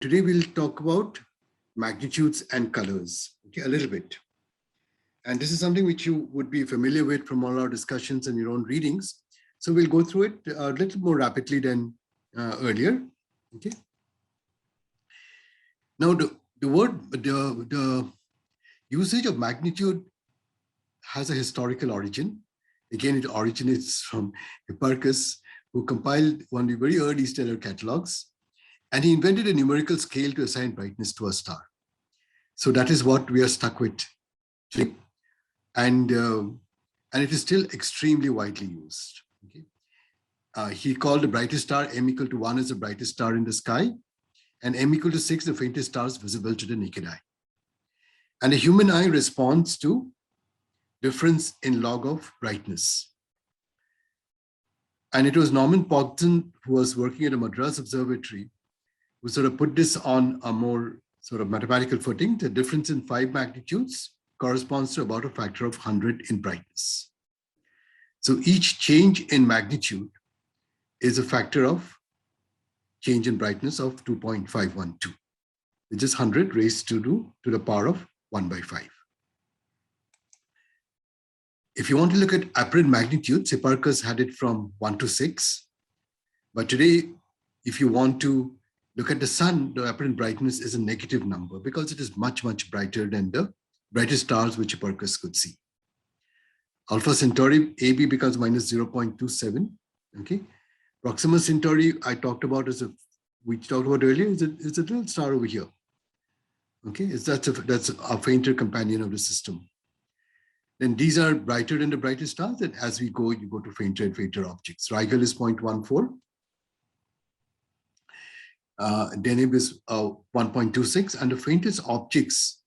Today we'll talk about magnitudes and colors, okay, a little bit. And this is something which you would be familiar with from all our discussions and your own readings. So we'll go through it a little more rapidly than earlier, okay. Now the usage of magnitude has a historical origin. Again, it originates from Hipparchus, who compiled one of the very early stellar catalogs. And he invented a numerical scale to assign brightness to a star. So that is what we are stuck with today. And it is still extremely widely used. Okay? He called the brightest star m equal to 1 as the brightest star in the sky, and m equal to 6, the faintest stars visible to the naked eye. And the human eye responds to difference in log of brightness. And it was Norman Boltzmann, who was working at a Madras observatory, who sort of put this on a more sort of mathematical footing. The difference in 5 magnitudes corresponds to about a factor of 100 in brightness. So each change in magnitude is a factor of change in brightness of 2.512, which is 100 raised to the power of 1 by 5. If you want to look at apparent magnitudes, Hipparchus had it from 1 to 6. But today, if you want to look at the sun, the apparent brightness is a negative number because it is much, much brighter than the brightest stars which Hipparchus could see. Alpha Centauri, AB becomes minus 0.27. Okay. Proxima Centauri, I talked about we talked about earlier, is a little star over here. Okay, that's a fainter companion of the system. Then these are brighter than the brightest stars, and as we go, you go to fainter and fainter objects. Rigel is 0.14. Deneb is 1.26, and the faintest objects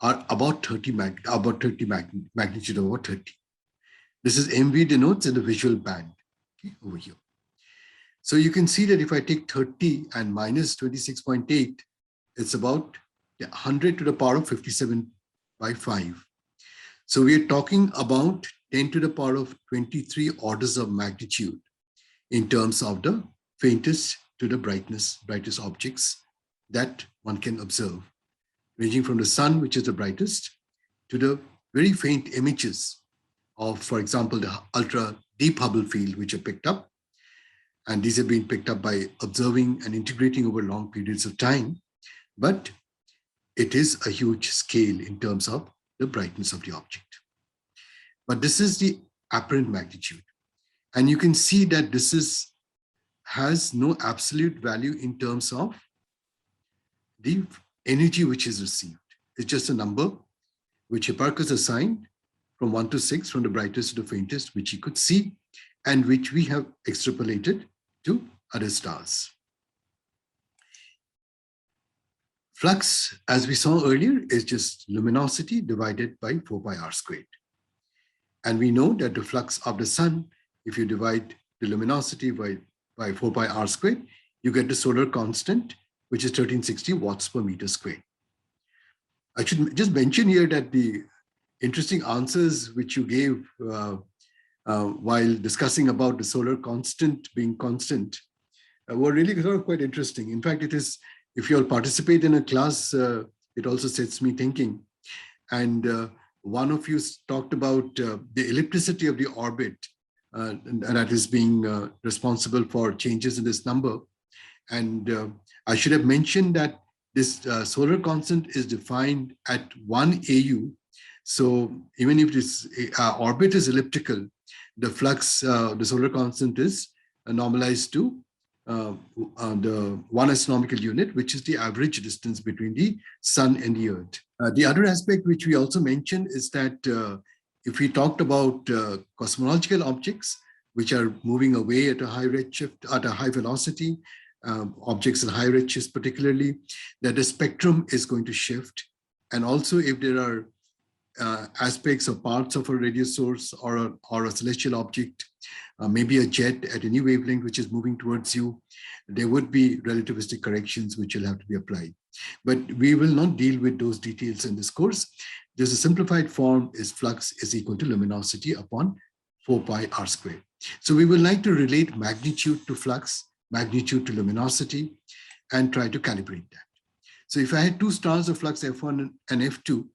are about 30 magnitude over 30. This is MV denotes in the visual band, okay, over here. So you can see that if I take 30 and minus 26.8, it's about 100 to the power of 57 by 5. So we are talking about 10 to the power of 23 orders of magnitude in terms of the faintest to the brightest objects that one can observe, ranging from the sun, which is the brightest, to the very faint images of, for example, the ultra deep Hubble field, which are picked up. And these have been picked up by observing and integrating over long periods of time. But it is a huge scale in terms of the brightness of the object. But this is the apparent magnitude. And you can see that this has no absolute value in terms of the energy which is received. It's just a number which Hipparchus assigned from 1 to 6, from the brightest to the faintest, which he could see, and which we have extrapolated to other stars. Flux, as we saw earlier, is just luminosity divided by 4 pi r squared. And we know that the flux of the sun, if you divide the luminosity by 4 pi r squared, you get the solar constant, which is 1360 watts per meter squared. I should just mention here that the interesting answers which you gave while discussing about the solar constant being constant were really sort of quite interesting. In fact, it is, if you all participate in a class, it also sets me thinking. And one of you talked about the ellipticity of the orbit, and that is being responsible for changes in this number. And I should have mentioned that this solar constant is defined at 1 AU. So even if this orbit is elliptical, the flux, the solar constant is normalized to the 1 astronomical unit, which is the average distance between the sun and the earth. The other aspect which we also mentioned is that if we talked about cosmological objects, which are moving away at a high redshift, at a high velocity, objects at high redshift particularly, that the spectrum is going to shift. And also if there are aspects or parts of a radio source or a celestial object, maybe a jet at any wavelength which is moving towards you, there would be relativistic corrections which will have to be applied. But we will not deal with those details in this course. Just a simplified form is flux is equal to luminosity upon 4 pi r squared. So we would like to relate magnitude to flux, magnitude to luminosity, and try to calibrate that. So if I had two stars of flux F1 and F2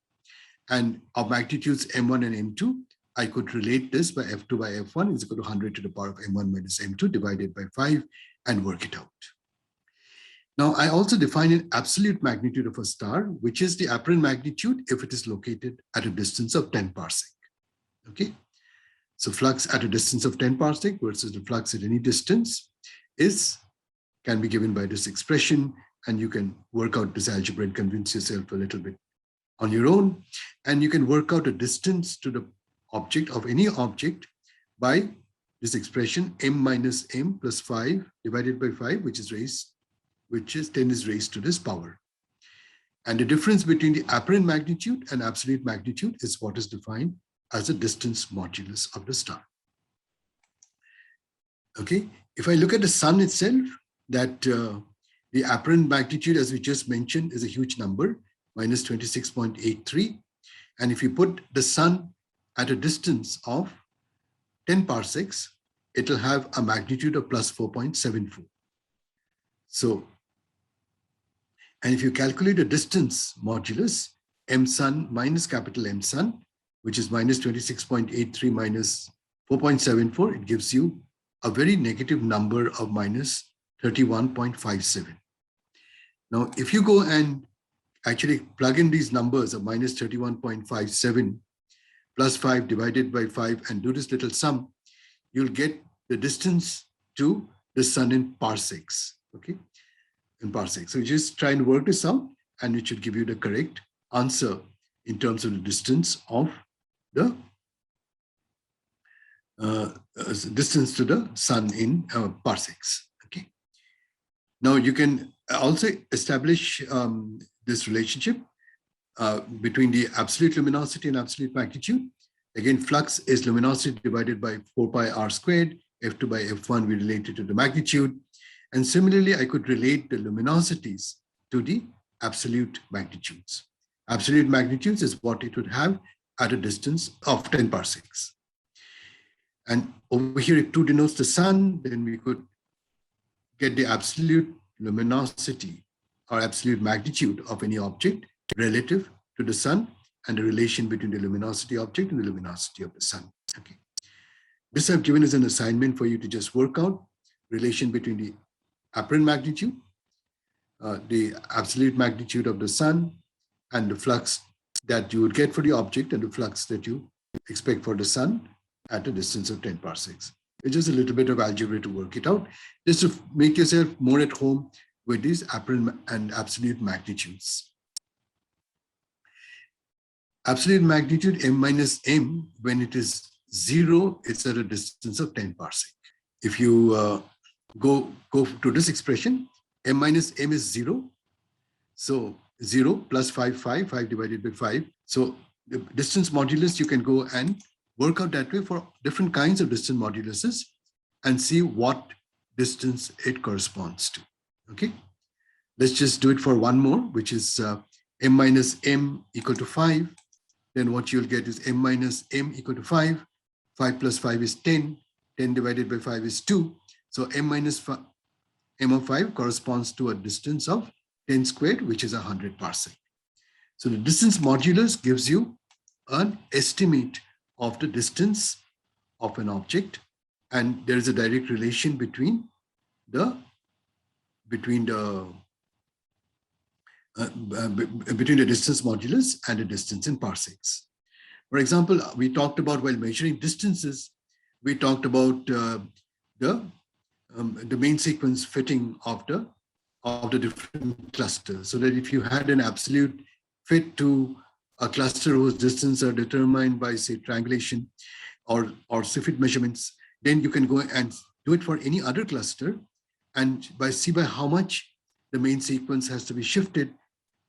and of magnitudes M1 and M2, I could relate this by F2 by F1 is equal to 100 to the power of M1 minus M2 divided by 5 and work it out. Now, I also define an absolute magnitude of a star, which is the apparent magnitude if it is located at a distance of 10 parsec. Okay, so flux at a distance of 10 parsec versus the flux at any distance can be given by this expression, and you can work out this algebra and convince yourself a little bit on your own. And you can work out a distance to the object of any object by this expression m minus m plus 5 divided by 5, which is 10 is raised to this power. And the difference between the apparent magnitude and absolute magnitude is what is defined as the distance modulus of the star. Okay, if I look at the sun itself, that the apparent magnitude, as we just mentioned, is a huge number, minus 26.83. And if you put the sun at a distance of 10 parsecs, it will have a magnitude of plus 4.74. So, and if you calculate the distance modulus, m sun minus capital M sun, which is minus 26.83 minus 4.74, it gives you a very negative number of minus 31.57. Now, if you go and actually plug in these numbers of minus 31.57 plus 5 divided by 5 and do this little sum, you'll get the distance to the sun in parsecs, okay, in parsecs. So just try and work this out and it should give you the correct answer in terms of the distance of the distance to the sun in parsecs. Okay. Now you can also establish this relationship between the absolute luminosity and absolute magnitude. Again, flux is luminosity divided by 4 pi r squared. F2 by F1 we related to the magnitude. And similarly, I could relate the luminosities to the absolute magnitudes. Absolute magnitudes is what it would have at a distance of 10 parsecs. And over here, if 2 denotes the sun, then we could get the absolute luminosity or absolute magnitude of any object relative to the sun and the relation between the luminosity object and the luminosity of the sun. Okay. This I've given as an assignment for you to just work out relation between the apparent magnitude, the absolute magnitude of the sun, and the flux that you would get for the object and the flux that you expect for the sun at a distance of 10 parsecs. It's just a little bit of algebra to work it out, just to make yourself more at home with these apparent and absolute magnitudes. Absolute magnitude m minus m, when it is 0, it's at a distance of 10 parsec. If you go to this expression, m minus m is 0. So 0 plus 5 divided by 5. So the distance modulus, you can go and work out that way for different kinds of distance moduluses and see what distance it corresponds to. Okay, let's just do it for one more, which is m minus m equal to 5. Then what you'll get is m minus m equal to 5. 5 plus 5 is 10. 10 divided by 5 is 2. So m minus m of 5 corresponds to a distance of 10 squared, which is 100 parsec. So the distance modulus gives you an estimate of the distance of an object, and there is a direct relation between the distance modulus and the distance in parsecs. For example, we talked about, while measuring distances, we talked about the main sequence fitting of the different clusters, so that if you had an absolute fit to a cluster whose distance are determined by, say, triangulation or fit measurements, then you can go and do it for any other cluster and see by how much the main sequence has to be shifted,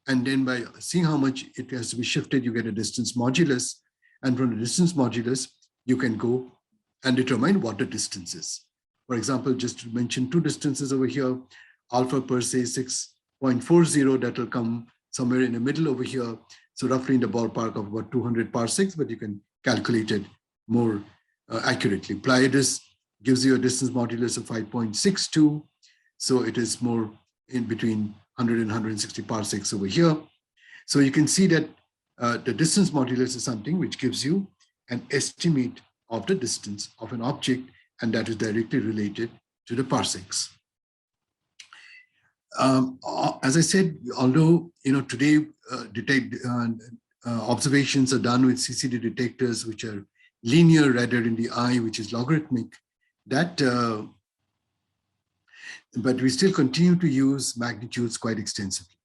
and then by seeing how much it has to be shifted, you get a distance modulus, and from the distance modulus you can go and determine what the distance is. For example, just to mention two distances over here, alpha per se 6.40, that will come somewhere in the middle over here. So roughly in the ballpark of about 200 parsecs, but you can calculate it more accurately. Pleiades gives you a distance modulus of 5.62. So it is more in between 100 and 160 parsecs over here. So you can see that the distance modulus is something which gives you an estimate of the distance of an object, and that is directly related to the parsecs. As I said, although today observations are done with CCD detectors which are linear rather in the eye, which is logarithmic, but we still continue to use magnitudes quite extensively.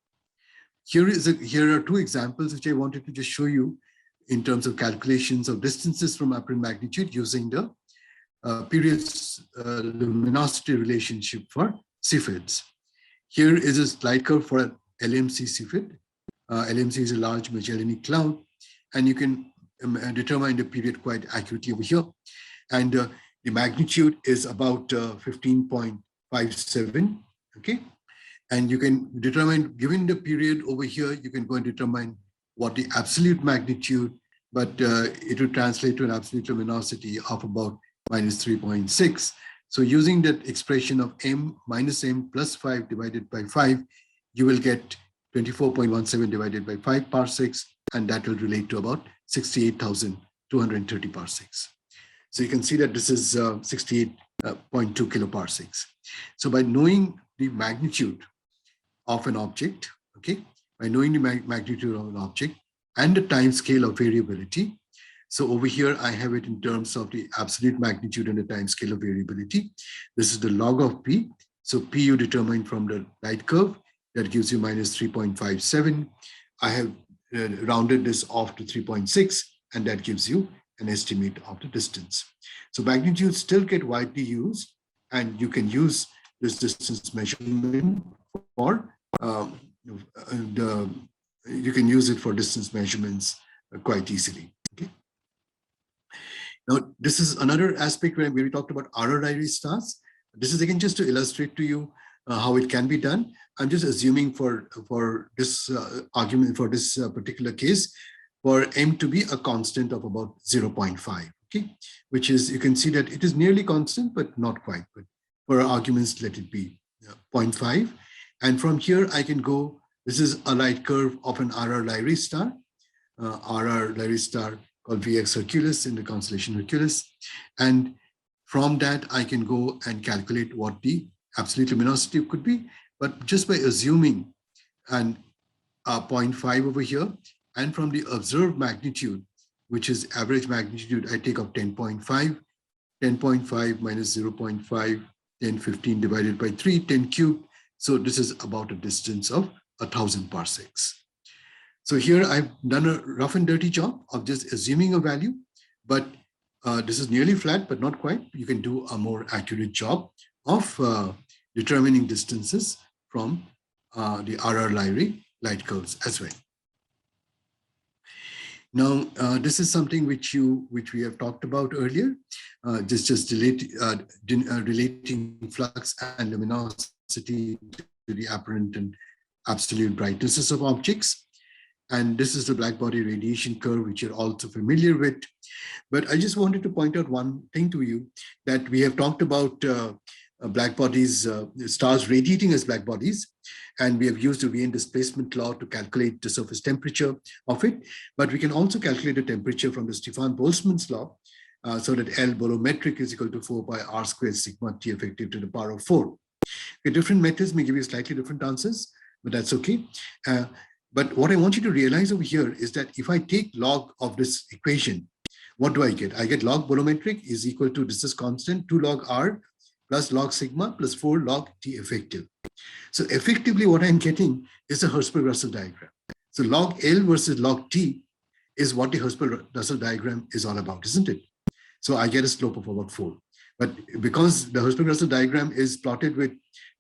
Here are two examples which I wanted to just show you in terms of calculations of distances from apparent magnitude using the periods luminosity relationship for CFIDs. Here is a slide curve for an LMC CFID. LMC is a large Magellanic cloud, and you can determine the period quite accurately over here. And the magnitude is about 15.57, okay? And you can determine, given the period over here, you can go and determine what the absolute magnitude, but it will translate to an absolute luminosity of about minus 3.6. So using that expression of m minus m plus 5 divided by 5, you will get 24.17 divided by 5 parsecs, and that will relate to about 68,230 parsecs. So you can see that this is 68.2 kiloparsecs. So by knowing the magnitude of an object, okay, by knowing the magnitude of an object and the time scale of variability. So over here, I have it in terms of the absolute magnitude and the time scale of variability. This is the log of P. So P you determine from the light curve, that gives you minus 3.57. I have rounded this off to 3.6, and that gives you an estimate of the distance. So magnitudes still get widely used, and you can use this distance measurement for you can use it for distance measurements quite easily. Okay. Now, this is another aspect where we talked about RR stars. This is again just to illustrate to you how it can be done. I'm just assuming for this argument, for this particular case, for m to be a constant of about 0.5, okay, which is, you can see that it is nearly constant, but not quite. But for our arguments, let it be 0.5. And from here, I can go, this is a light curve of an RR Lyrae star, RR Lyrae star called VX Hercules in the constellation Hercules. And from that, I can go and calculate what the absolute luminosity could be. But just by assuming an 0.5 over here, and from the observed magnitude, which is average magnitude, I take up 10.5, 10.5 minus 0.5, 10, 15 divided by 3, 10 cubed. So this is about a distance of 1,000 parsecs. So here I've done a rough and dirty job of just assuming a value, but this is nearly flat, but not quite. You can do a more accurate job of determining distances from the RR Lyrae light curves as well. Now, this is something which we have talked about earlier, relating flux and luminosity to the apparent and absolute brightnesses of objects. And this is the blackbody radiation curve, which you're also familiar with. But I just wanted to point out one thing to you, that we have talked about black bodies, stars radiating as black bodies, and we have used the Wien displacement law to calculate the surface temperature of it. But we can also calculate the temperature from the Stefan Boltzmann's law, so that L volumetric is equal to 4 pi r squared sigma T effective to the power of 4. Okay, different methods may give you slightly different answers, but that's okay. But what I want you to realize over here is that if I take log of this equation, what do I get? I get log volumetric is equal to, this is constant, 2 log r plus log sigma plus 4 log T effective. So effectively what I'm getting is a Hertzsprung-Russell diagram. So log L versus log T is what the Hertzsprung-Russell diagram is all about, isn't it? So I get a slope of about 4. But because the Hertzsprung-Russell diagram is plotted with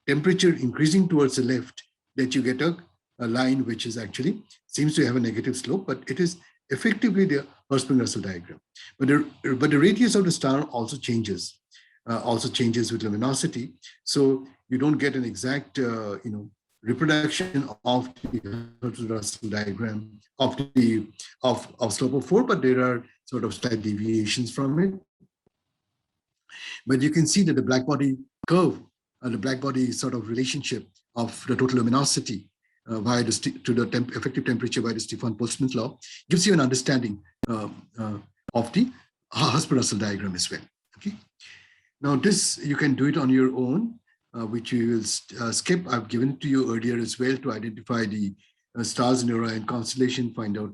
temperature increasing towards the left, that you get a line which is actually seems to have a negative slope, but it is effectively the Hertzsprung-Russell diagram. But the radius of the star also changes with luminosity. So you don't get an exact reproduction of the Hertzsprung-Russell diagram of slope of 4, but there are sort of slight deviations from it. But you can see that the blackbody curve the black body sort of relationship of the total luminosity via to the effective temperature by the Stefan Boltzmann law, gives you an understanding of the Hasper-Russell diagram as well. Okay. Now this, you can do it on your own, which you will skip. I've given it to you earlier as well to identify the stars in your Orion constellation, find out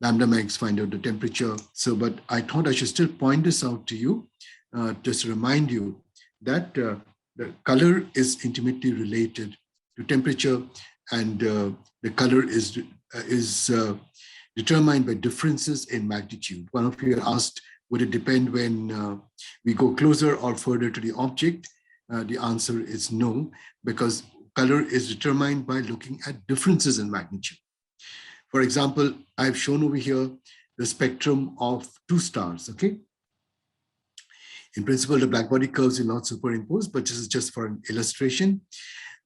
lambda max, find out the temperature. So, but I thought I should still point this out to you, just to remind you that the color is intimately related to temperature, and the color is determined by differences in magnitude. One of you asked, would it depend when we go closer or further to the object? The answer is no, because color is determined by looking at differences in magnitude. For example, I've shown over here the spectrum of two stars, okay? In principle, the black body curves will not superimpose, but this is just for an illustration.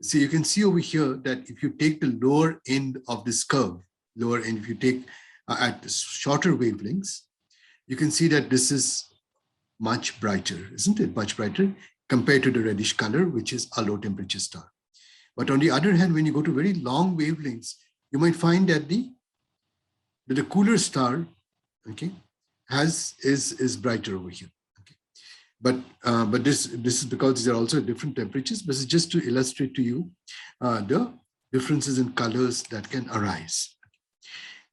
So you can see over here that if you take the lower end of this curve, lower end, if you take at shorter wavelengths, you can see that this is much brighter, isn't it? Much brighter compared to the reddish color, which is a low temperature star. But on the other hand, when you go to very long wavelengths, you might find that the cooler star, okay, is brighter over here. Okay. But this is because these are also different temperatures. This is just to illustrate to you the differences in colors that can arise.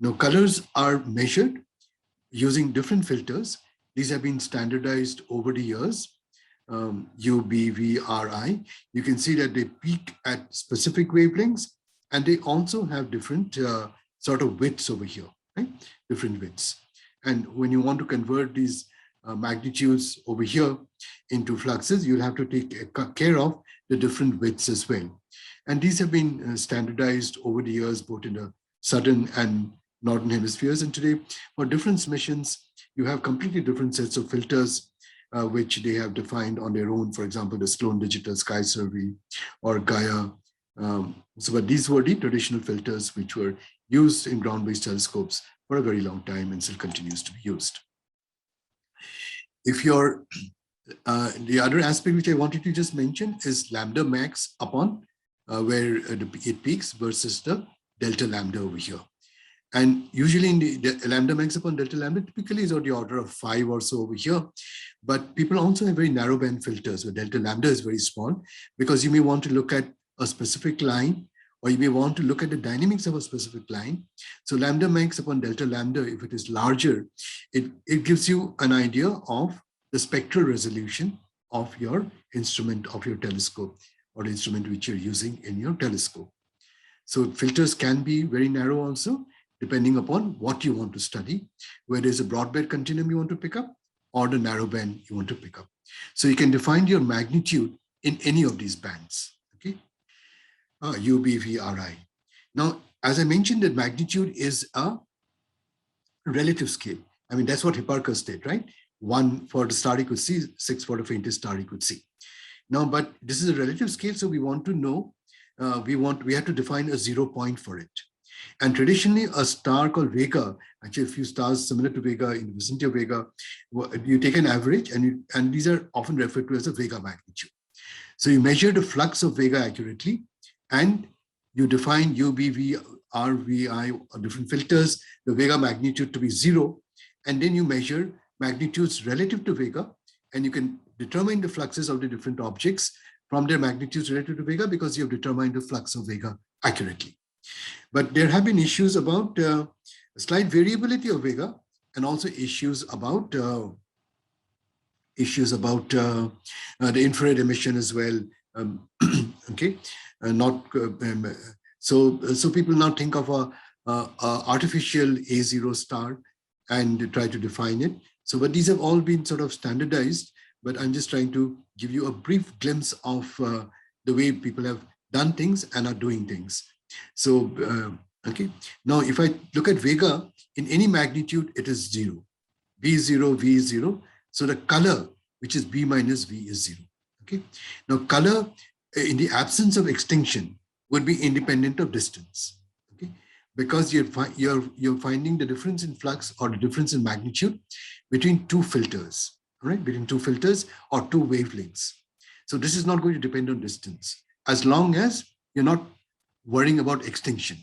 Now, colors are measured using different filters. These have been standardized over the years. U, B, V, R, I. You can see that they peak at specific wavelengths, and they also have different sort of widths over here, right? Different widths. And when you want to convert these magnitudes over here into fluxes, you'll have to take care of the different widths as well. And these have been standardized over the years, both in the southern and northern hemispheres. And today, for different missions, you have completely different sets of filters which they have defined on their own. For example, the Sloan Digital Sky Survey or Gaia. But these were the traditional filters which were used in ground-based telescopes for a very long time and still continues to be used. If you're, the other aspect which I wanted to just mention is lambda max upon where it peaks versus the delta lambda over here. And usually in the lambda max upon delta lambda typically is of the order of 5 or so over here. But people also have very narrow band filters where delta lambda is very small, because you may want to look at a specific line, or you may want to look at the dynamics of a specific line. So lambda max upon delta lambda, if it is larger, it gives you an idea of the spectral resolution of your instrument, of your telescope, or the instrument which you're using in your telescope. So filters can be very narrow also, depending upon what you want to study, whether it's a broadband continuum you want to pick up or the narrow band you want to pick up. So you can define your magnitude in any of these bands, okay? U, B, V, R, I. Now, as I mentioned, that magnitude is a relative scale. I mean, that's what Hipparchus did, right? 1 for the star he could see, 6 for the faintest star he could see. Now, but this is a relative scale, so we want to know, we have to define a 0 point for it. And traditionally, a star called Vega, actually a few stars similar to Vega in the vicinity of Vega, you take an average, and these are often referred to as a Vega magnitude. So you measure the flux of Vega accurately, and you define U, B, V, R, V, I, or different filters, the Vega magnitude to be 0, and then you measure magnitudes relative to Vega, and you can determine the fluxes of the different objects from their magnitudes relative to Vega, because you have determined the flux of Vega accurately. But there have been issues about slight variability of Vega, and also issues about the infrared emission as well. Okay, so people now think of a artificial A0 star and try to define it. So, but these have all been sort of standardized. But I'm just trying to give you a brief glimpse of the way people have done things and are doing things. So, okay. Now, if I look at Vega, in any magnitude, it is 0. B0, V is 0. So the color, which is B minus V, is 0. Okay. Now, color, in the absence of extinction, would be independent of distance. Okay. Because you're finding the difference in flux or the difference in magnitude between two filters. Right? Between two filters or two wavelengths. So this is not going to depend on distance, as long as you're not worrying about extinction.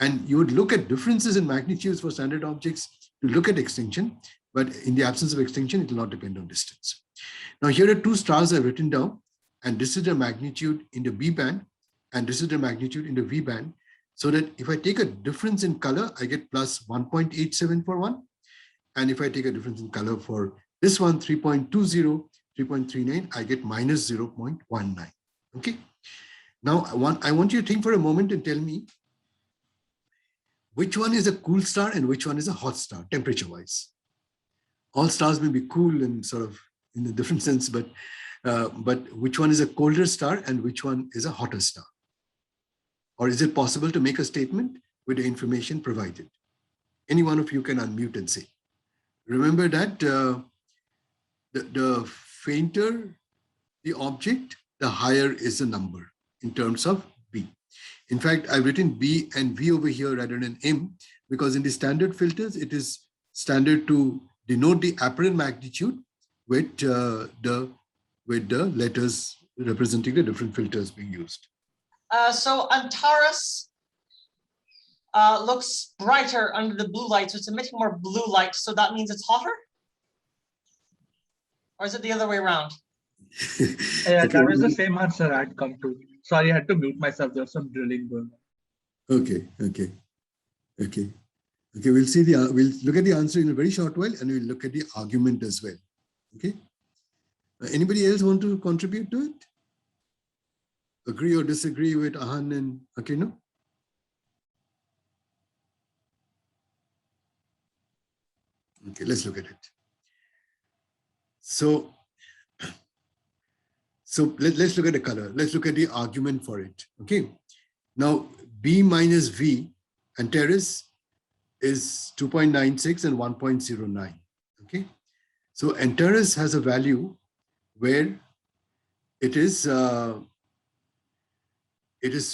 And you would look at differences in magnitudes for standard objects to look at extinction, but in the absence of extinction, it will not depend on distance. Now, here are two stars I've written down, and this is the magnitude in the B band, and this is the magnitude in the V band, so that if I take a difference in color, I get plus 1.87 for one. And if I take a difference in color for this one, 3.20, 3.39, I get minus 0.19. Okay. Now, I want you to think for a moment and tell me which one is a cool star and which one is a hot star, temperature-wise. All stars may be cool and sort of in a different sense, but which one is a colder star and which one is a hotter star? Or is it possible to make a statement with the information provided? Any one of you can unmute and say. Remember that the fainter the object, the higher is the number in terms of B. In fact, I've written B and V over here rather than M, because in the standard filters, it is standard to denote the apparent magnitude with the letters representing the different filters being used. So Antares looks brighter under the blue light, so it's emitting more blue light, so that means it's hotter? Or is it the other way around? Yeah, that was the same answer I'd come to. Sorry, I had to mute myself. There's some drilling going on. Okay. We'll see we'll look at the answer in a very short while, and we'll look at the argument as well. Okay. Anybody else want to contribute to it? Agree or disagree with Ahan and Akino? Okay, let's look at it. So let's look at the color. Let's look at the argument for it. Okay. Now, B minus V Antares is 2.96 and 1.09. Okay. So Antares has a value where it is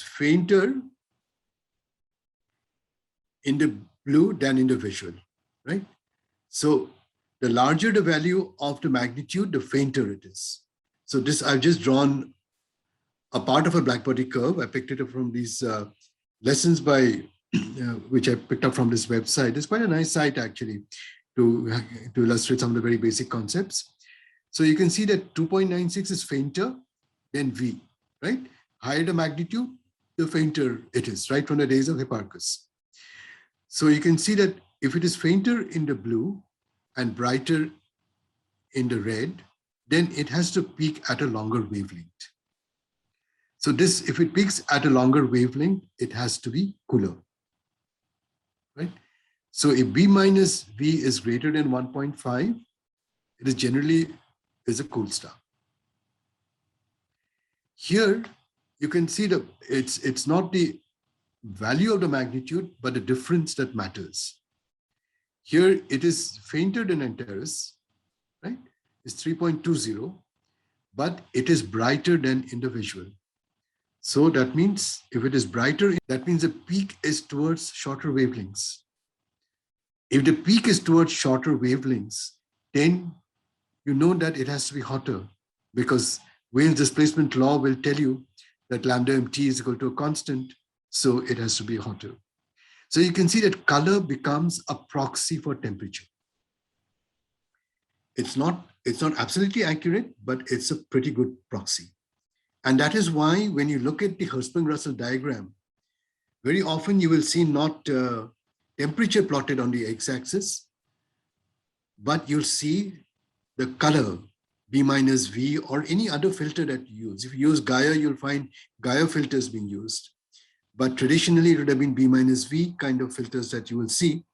fainter in the blue than in the visual, right? So the larger the value of the magnitude, the fainter it is. So this, I've just drawn a part of a black body curve. I picked it up from these lessons by, which I picked up from this website. It's quite a nice site actually to illustrate some of the very basic concepts. So you can see that 2.96 is fainter than V, right? Higher the magnitude, the fainter it is, right from the days of Hipparchus. So you can see that if it is fainter in the blue and brighter in the red, then it has to peak at a longer wavelength. So this, if it peaks at a longer wavelength, it has to be cooler, right? So if B minus V is greater than 1.5, it is generally a cool star. Here, you can see that it's not the value of the magnitude, but the difference that matters. Here, it is fainter than Antares, right? It's 3.20, but it is brighter than in the visual. So that means if it is brighter, that means the peak is towards shorter wavelengths. If the peak is towards shorter wavelengths, then you know that it has to be hotter, because Weyl's displacement law will tell you that lambda mt is equal to a constant, so it has to be hotter. So you can see that color becomes a proxy for temperature. It's not absolutely accurate, but it's a pretty good proxy. And that is why when you look at the Hertzsprung-Russell diagram, very often you will see not temperature plotted on the x-axis, but you'll see the color, B minus V, or any other filter that you use. If you use Gaia, you'll find Gaia filters being used. But traditionally, it would have been B minus V kind of filters that you will see.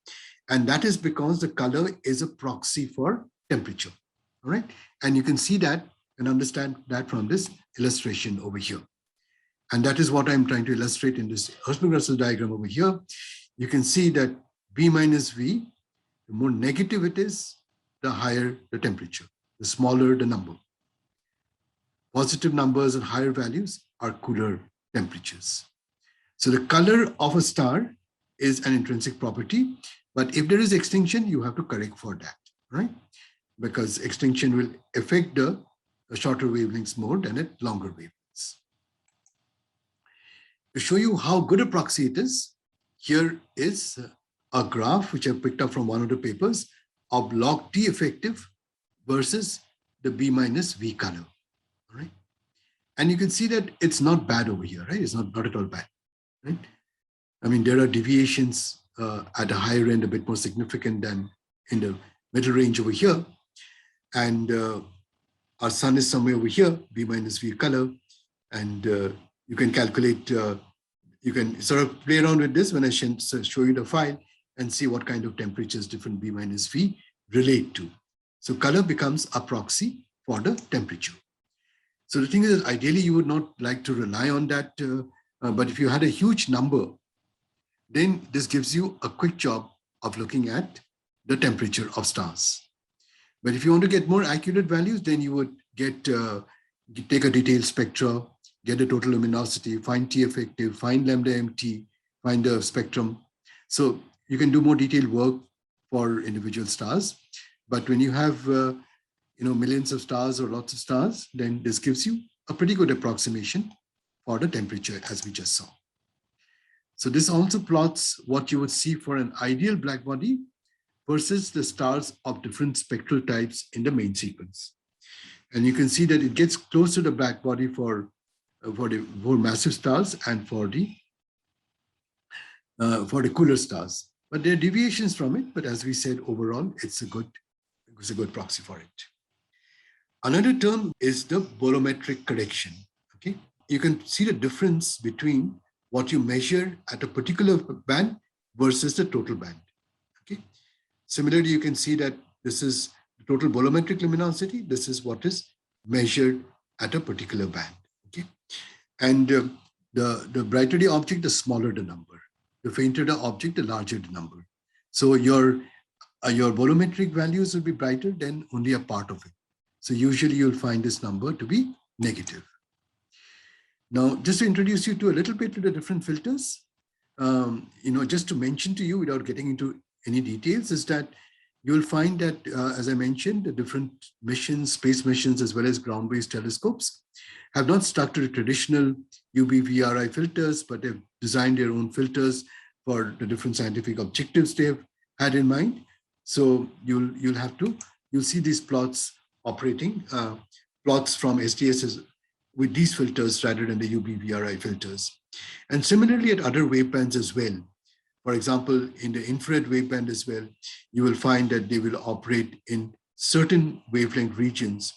And that is because the color is a proxy for temperature. All right. And you can see that and understand that from this illustration over here. And that is what I'm trying to illustrate in this Hertzsprung-Russell diagram over here. You can see that B minus V, the more negative it is, the higher the temperature, the smaller the number. Positive numbers and higher values are cooler temperatures. So the color of a star is an intrinsic property, but if there is extinction, you have to correct for that, right? Because extinction will affect the shorter wavelengths more than at longer wavelengths. To show you how good a proxy it is, here is a graph which I picked up from one of the papers of log T effective versus the B minus V color. All right. And you can see that it's not bad over here, right? It's not at all bad, right? I mean, there are deviations at a higher end, a bit more significant than in the middle range over here. And our sun is somewhere over here, B minus V color. And you can calculate, you can sort of play around with this when I show you the file and see what kind of temperatures different B minus V relate to. So color becomes a proxy for the temperature. So the thing is, ideally, you would not like to rely on that. But if you had a huge number, then this gives you a quick job of looking at the temperature of stars. But if you want to get more accurate values, then you would take a detailed spectra, get the total luminosity, find T effective, find lambda MT, find the spectrum. So you can do more detailed work for individual stars. But when you have millions of stars or lots of stars, then this gives you a pretty good approximation for the temperature, as we just saw. So this also plots what you would see for an ideal black body versus the stars of different spectral types in the main sequence. And you can see that it gets close to the black body for the more massive stars and for the cooler stars. But there are deviations from it. But as we said, overall, it's a good proxy for it. Another term is the volumetric correction. Okay, you can see the difference between what you measure at a particular band versus the total band. Okay, similarly, you can see that this is the total volumetric luminosity. This is what is measured at a particular band. Okay, and the brighter the object, the smaller the number. The fainter the object, the larger the number. So your volumetric values will be brighter than only a part of it. So usually you'll find this number to be negative. Now, just to introduce you to a little bit to the different filters, just to mention to you without getting into any details, is that you'll find that, as I mentioned, the different missions, space missions, as well as ground-based telescopes have not stuck to the traditional UV-VRI filters, but they've designed their own filters for the different scientific objectives they've had in mind. So you'll see these plots operating, plots from SDSs with these filters rather than the UV-VRI filters. And similarly at other wavebands as well. For example, in the infrared waveband as well, you will find that they will operate in certain wavelength regions.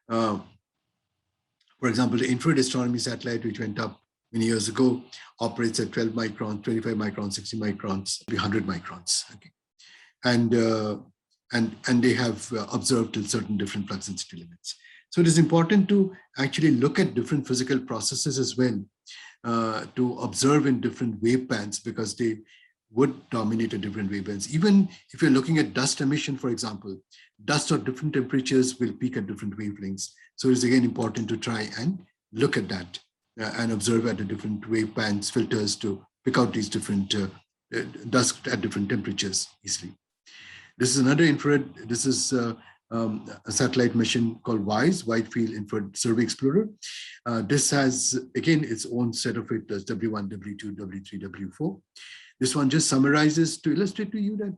For example, the infrared astronomy satellite, which went up many years ago, operates at 12 microns, 25 microns, 60 microns, 100 microns. Okay. And they have observed till certain different flux density limits. So it is important to actually look at different physical processes as well, to observe in different wavebands, because they would dominate at different wavebands. Even if you're looking at dust emission, for example, dust at different temperatures will peak at different wavelengths. So it's again important to try and look at that and observe at the different wavebands filters to pick out these different dust at different temperatures easily. This is another infrared. This is a satellite mission called WISE, Wide Field Infrared Survey Explorer. This has, again, its own set of filters, W1, W2, W3, W4. This one just summarizes to illustrate to you that,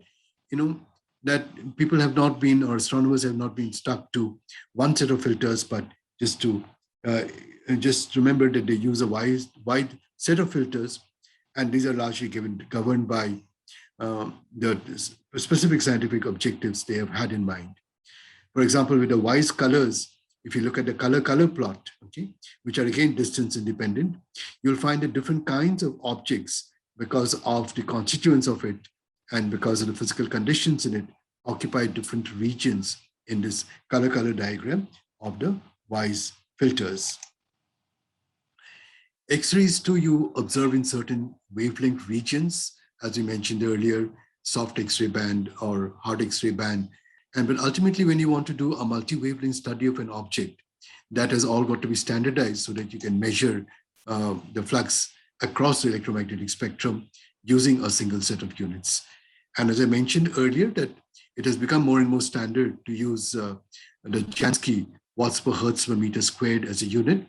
that people have not been, or astronomers have not been stuck to one set of filters, but just to just remember that they use a wide set of filters, and these are largely governed by the specific scientific objectives they have had in mind. For example, with the WISE colors, if you look at the color plot, okay, which are again distance independent, you'll find that different kinds of objects, because of the constituents of it and because of the physical conditions in it, occupy different regions in this color diagram of the WISE filters. X-rays too, you observe in certain wavelength regions, as we mentioned earlier, soft X-ray band or hard X-ray band. But ultimately, when you want to do a multi-wavelength study of an object, that has all got to be standardized so that you can measure the flux across the electromagnetic spectrum using a single set of units. And as I mentioned earlier, that it has become more and more standard to use the Jansky watts per hertz per meter squared as a unit.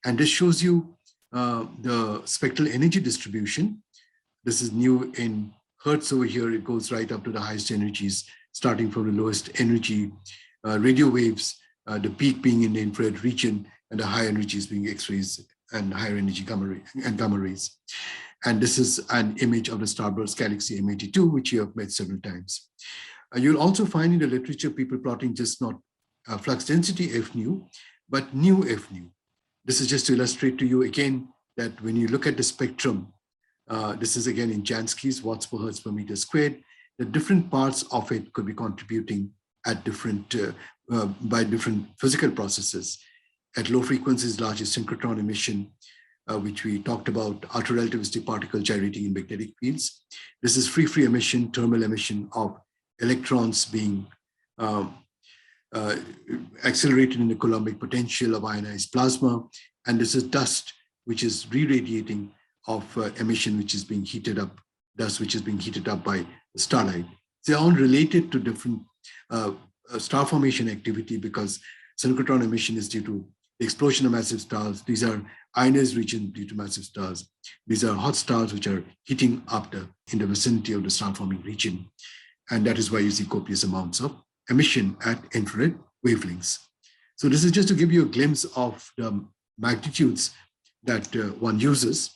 And this shows you the spectral energy distribution. This is new in hertz over here. It goes right up to the highest energies, starting from the lowest energy radio waves, the peak being in the infrared region, and the high energies being X-rays and higher energy gamma rays. And this is an image of the starburst galaxy M82, which you have met several times. You'll also find in the literature people plotting just not flux density F nu, but nu F nu. This is just to illustrate to you again that when you look at the spectrum, this is again in Jansky's watts per hertz per meter squared, the different parts of it could be contributing at different, by different physical processes. At low frequencies, largest synchrotron emission, which we talked about, ultra-relativistic particle gyrating in magnetic fields. This is free emission, thermal emission of electrons being accelerated in the Coulombic potential of ionized plasma. And this is dust, which is re-radiating of emission, which is being heated up, dust which is being heated up by starlight. They're all related to different star formation activity because synchrotron emission is due to the explosion of massive stars. These are ionized regions due to massive stars. These are hot stars which are heating up in the vicinity of the star forming region. And that is why you see copious amounts of emission at infrared wavelengths. So this is just to give you a glimpse of the magnitudes that one uses.